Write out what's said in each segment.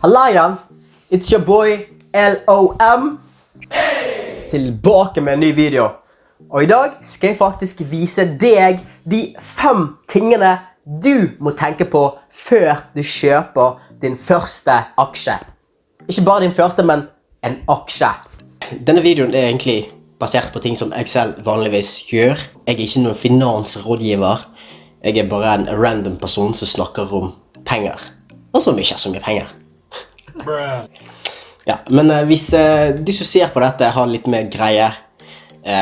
Halla igjen, it's your boy LOM Tilbake med en ny video. Og I dag skal jeg faktisk vise deg de 5 tingene du må tenke på før du kjøper din første aksje. Ikke bare din første, men en aksje. Denne videoen er egentlig basert på ting som jeg selv vanligvis gjør. Jeg er ikke noen finansrådgiver. Jeg er bare en random person som snakker om penger. Og som ikke har så mye penger. Ja, men hvis du som ser på dette har litt mer greie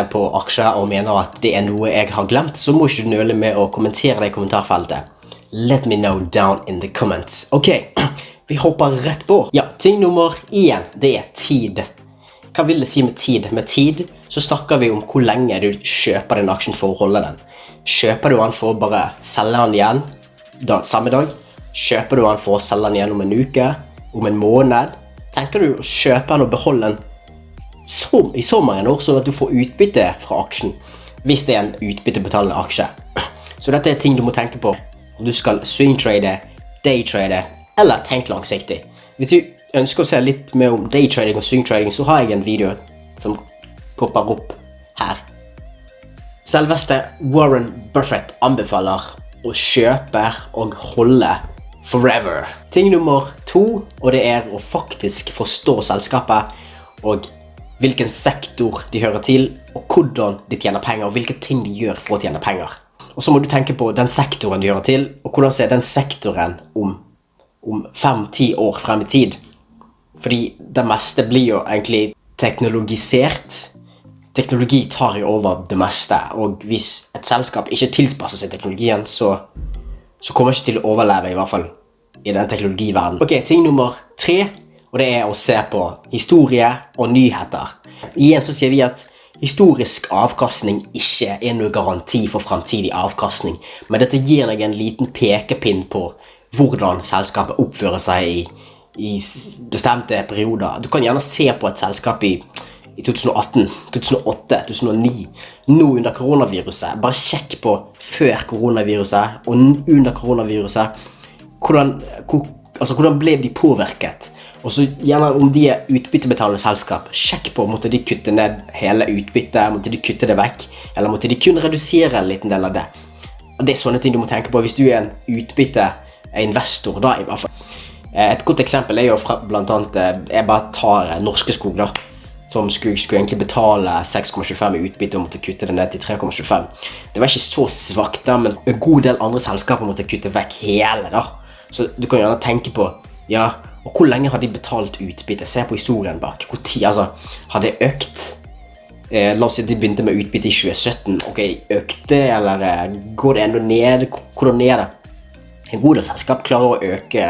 på aksjer og mener at det er noe jeg har glemt, så må ikke du nøle med å kommentere det I kommentarfeltet. Let me know down in the comments. Ok, vi hopper rett på. Ja, ting nummer 1, det er tid. Hva vil det si med tid? Med tid så snakker vi om hvor lenge du kjøper den aksjen for å holde den. Kjøper du den for å bare selge den igjen samme dag? Kjøper du den for å selge den igjen om en uke? Om en måned? Tenker du å kjøpe den og beholde den I så mange år, sånn at du får utbytte fra aksjen, hvis det er en utbyttebetalende aksje? Så dette er ting du må tenke på om du skal swing-trade, day-trade, eller tenk langsiktig. Hvis du ønsker å se litt mer om day-trading og swing-trading, så har jeg en video som popper opp her. Selveste Warren Buffett anbefaler å kjøpe og holde forever. Ting nummer 2, og det er å faktisk forstå selskapet og hvilken sektor de hører til, og hvordan de tjener penger, og hvilke ting de gjør for å tjene penger. Og så må du tenke på den sektoren de hører til, og hvordan ser den sektoren om 5-10 år frem I tid. Fordi det meste blir jo egentlig teknologisert. Teknologi tar jo over det meste, og hvis et selskap ikke tilpasser seg teknologien, så kommer ikke til å overleve I hvert fall I den teknologiverdenen. Ok, ting nummer 3, og det er å se på historie og nyheter. Igjen så sier vi at historisk avkastning ikke er noe garanti for fremtidig avkastning, men dette gir deg en liten pekepinn på hvordan selskapet oppfører seg I bestemte perioder. Du kan gjerne se på et selskap I 2018, 2008, 2009, nå under koronaviruset. Bare sjekk på før koronaviruset og under koronaviruset. Hvordan ble de påvirket? Og så gjerne om de utbyttebetalende selskap, sjekk på måtte de kutte ned hele utbyttet, måtte de kutte det vekk, eller måtte de kun redusere en liten del av det. Og det sånne ting du må tenke på hvis du en utbytteinvestor da I hvert fall. Et godt eksempel jo blant annet, jeg bare tar Norske Skog da, som skulle egentlig betale 6,25 I utbytte og måtte kutte det ned til 3,25. Det var ikke så svakt da, men en god del andre selskaper måtte kutte vekk hele da. Så du kan gjerne tenke på, ja, og hvor lenge har de betalt utbytte? Se på historien bak. Hvor tid, har det økt? La oss si at de begynte med utbytte I 2017. Ok, økte, eller går det enda ned? Hvordan er det? En god del selskap klarer å øke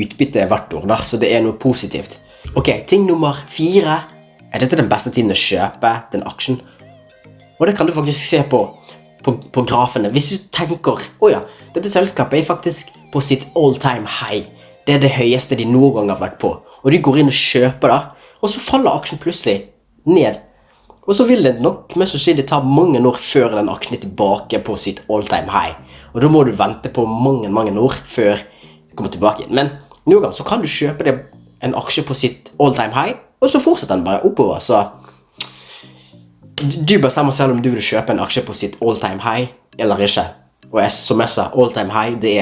utbytte hvert år, da, så det noe positivt. Ok, ting nummer 4. Dette den beste tiden å kjøpe den aksjen? Og det kan du faktisk se på grafene. Hvis du tenker, åja, dette selskapet faktisk på sitt all-time high. Det det høyeste de noen gang har vært på. Og du går inn og kjøper da, og så faller aksjen plutselig ned. Og så vil det nok mest sannsynlig ta mange år før den aksjen tilbake på sitt all-time high. Og da må du vente på mange år før det kommer tilbake inn. Men noen gang så kan du kjøpe en aksje på sitt all-time high, og så fortsetter den bare oppover. Så du bestemmer selv om du vil kjøpe en aksje på sitt all-time high eller ikke. Og som jeg sa, all-time high det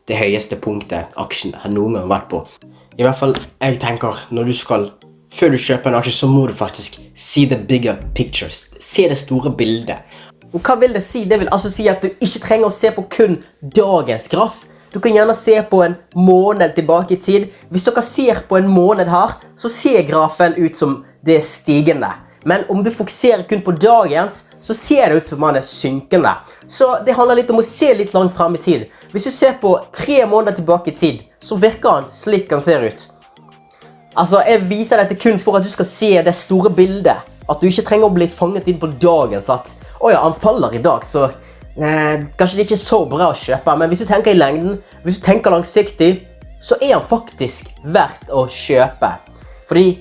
det høyeste punktet aksjen har noen gang vært på. I hvert fall, jeg tenker, før du kjøper en aksje, så må du faktisk see the bigger pictures. Se det store bildet. Og hva vil det si? Det vil altså si at du ikke trenger å se på kun dagens graf. Du kan gjerne se på en måned tilbake I tid. Hvis dere ser på en måned her, så ser grafen ut som det stigende. Men om du fokuserer kun på dagens, så ser det ut som man synkende. Så det handler litt om å se litt langt frem I tid. Hvis du ser på 3 måneder tilbake I tid, så virker han slik han ser ut. Jeg viser dette kun for at du skal se det store bildet. At du ikke trenger å bli fanget inn på dagens at, åja, han faller I dag, så kanskje det ikke så bra å kjøpe. Men hvis du tenker I lengden, hvis du tenker langsiktig, så han faktisk verdt å kjøpe. Fordi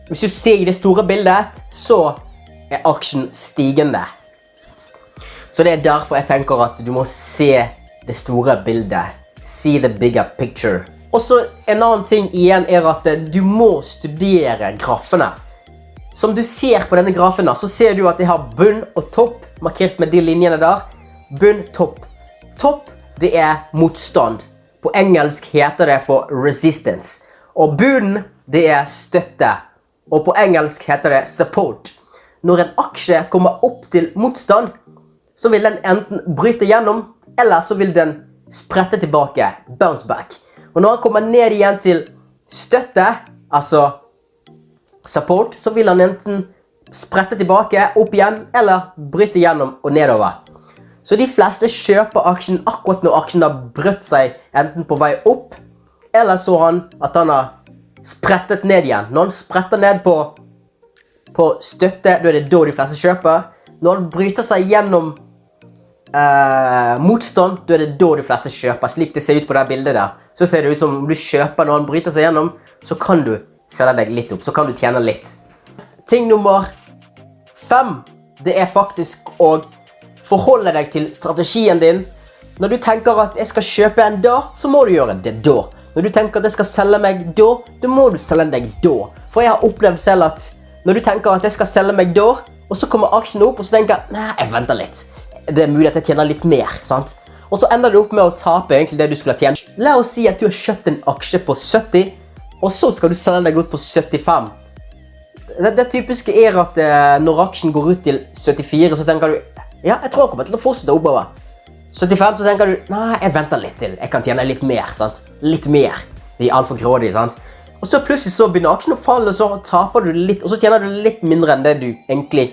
hvis du ser I det store bildet, så aksjen stigende. Så det derfor jeg tenker at du må se det store bildet. See the bigger picture Og så en annen ting igjen at du må studere grafene. Som du ser på denne grafen, så ser du at jeg har bunn og topp, markert med de linjene der. Bunn, topp. Topp, det motstand. På engelsk heter det for resistance. Og bunn, det støtte. Og på engelsk heter det support. Når en aksje kommer opp til motstand, så vil den enten bryte gjennom, eller så vil den sprette tilbake, bounce back. Og når han kommer ned igjen til støtte, altså support, så vil han enten sprette tilbake, opp igjen, eller bryte gjennom og nedover. Så de fleste kjøper aksjen akkurat når aksjen har brøtt seg enten på vei opp, eller så at han har sprettet ned igjen. Når han spretter ned på støtte, da det da de fleste kjøper. Når han bryter seg gjennom motstand, da det da de fleste kjøper. Slik det ser ut på det bildet der. Så ser det ut som om du kjøper når han bryter seg gjennom, så kan du selge deg litt opp, så kan du tjene litt. Ting nummer 5, det faktisk å forholde deg til strategien din. Når du tenker at jeg skal kjøpe en da, så må du gjøre det da. Når du tenker at jeg skal selge meg da, da må du selge deg da. For jeg har opplevd selv at når du tenker at jeg skal selge meg da, og så kommer aksjen opp, og så tenker jeg, nei, jeg venter litt. Det mulig at jeg tjener litt mer, sant? Og så ender du opp med å tape egentlig det du skulle tjene. La oss si at du har kjøpt en aksje på 70, og så skal du selge deg ut på 75. Det typiske at når aksjen går ut til 74, så tenker du, ja, jeg tror jeg kommer til å fortsette oppover. 75, så tenker du, nei, jeg venter litt til. Jeg kan tjene litt mer, sant? Litt mer. Det alt for grådig, sant? Og så plutselig så begynner aksjen å falle, og så taper du litt, og så tjener du litt mindre enn det du egentlig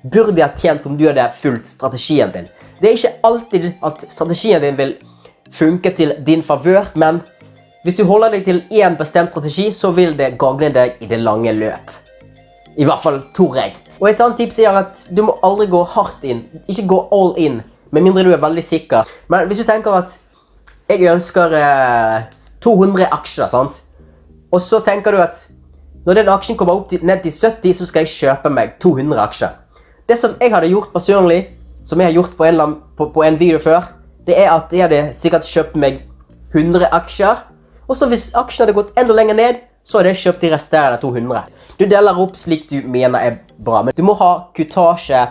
burde ha tjent om du hadde fulgt strategien din. Det ikke alltid at strategien din vil funke til din favør, men hvis du holder deg til en bestemt strategi, så vil det gagne deg i det lange løp. I hvert fall tror jeg. Og et annet tips at du må aldri gå hardt inn, ikke gå all in, med mindre du veldig sikker. Men hvis du tenker at jeg ønsker 200 aksjer, sant? Og så tenker du at når den aksjen kommer opp ned til 70, så skal jeg kjøpe meg 200 aksjer. Det som jeg hadde gjort personlig, som jeg har gjort på en video før, det at jeg hadde sikkert kjøpt meg 100 aksjer, og så hvis aksjen hadde gått enda lenger ned, så hadde jeg kjøpt de resterende 200. Du deler opp slik du mener bra, men du må ha kutasje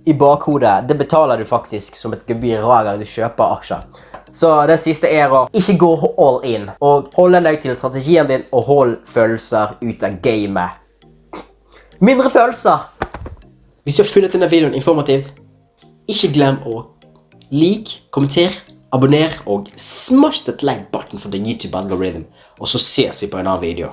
i bakhodet. Det betaler du faktisk som et gebyr hver gang du kjøper aksjer. Så det siste å ikke gå all in, og holde deg til strategien din, og hold følelser ut av gamet. Mindre følelser! Hvis du har funnet denne videoen informativt, ikke glem å like, kommenter, abonner og smash that like button for the YouTube algorithm. Og så ses vi på en annen video.